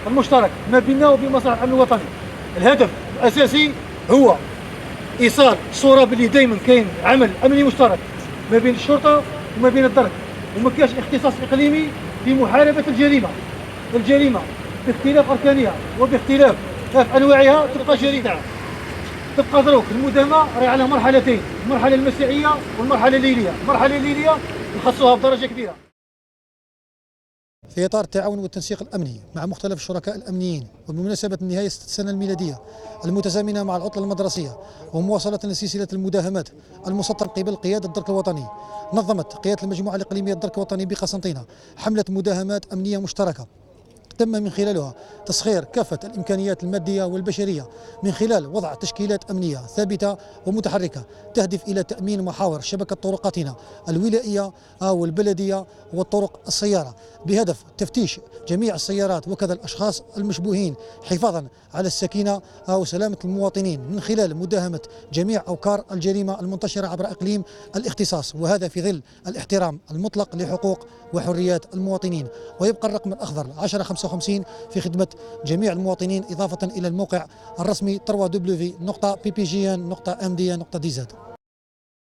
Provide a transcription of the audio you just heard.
المشترك ما بيننا وبين مصلحة الأمن الوطني. الهدف الأساسي هو إيصال صورة باللي دائما كاين عمل أمني مشترك ما بين الشرطة وما بين الدرك، وما كاينش اختصاص إقليمي في محاربة الجريمة. الجريمة باختلاف أركانها وباختلاف أنواعها تبقى جريمة، تبقى دروك. المداهمة راهي على مرحلتين، المرحلة المسائية والمرحلة الليلية. المرحلة الليلية نخصوها بدرجة كبيرة. في إطار التعاون والتنسيق الأمني مع مختلف الشركاء الأمنيين، وبمناسبة نهاية السنة الميلادية المتزامنة مع العطلة المدرسية، ومواصلة لسلسلة المداهمات المسطرة قبل قيادة الدرك الوطني، نظمت قيادة المجموعة الإقليمية الدرك الوطني بقسنطينة حملة مداهمات أمنية مشتركة تم من خلالها تسخير كافة الإمكانيات المادية والبشرية من خلال وضع تشكيلات أمنية ثابتة ومتحركة تهدف إلى تأمين محاور شبكة طرقاتنا الولائية أو البلدية والطرق السيارة، بهدف تفتيش جميع السيارات وكذا الأشخاص المشبوهين، حفاظا على السكينة أو سلامة المواطنين من خلال مداهمة جميع أوكار الجريمة المنتشرة عبر إقليم الاختصاص، وهذا في ظل الاحترام المطلق لحقوق وحريات المواطنين. ويبقى الرقم الأخضر 1055 في خدمة جميع المواطنين، إضافة إلى الموقع الرسمي www.ppgn.md.dz.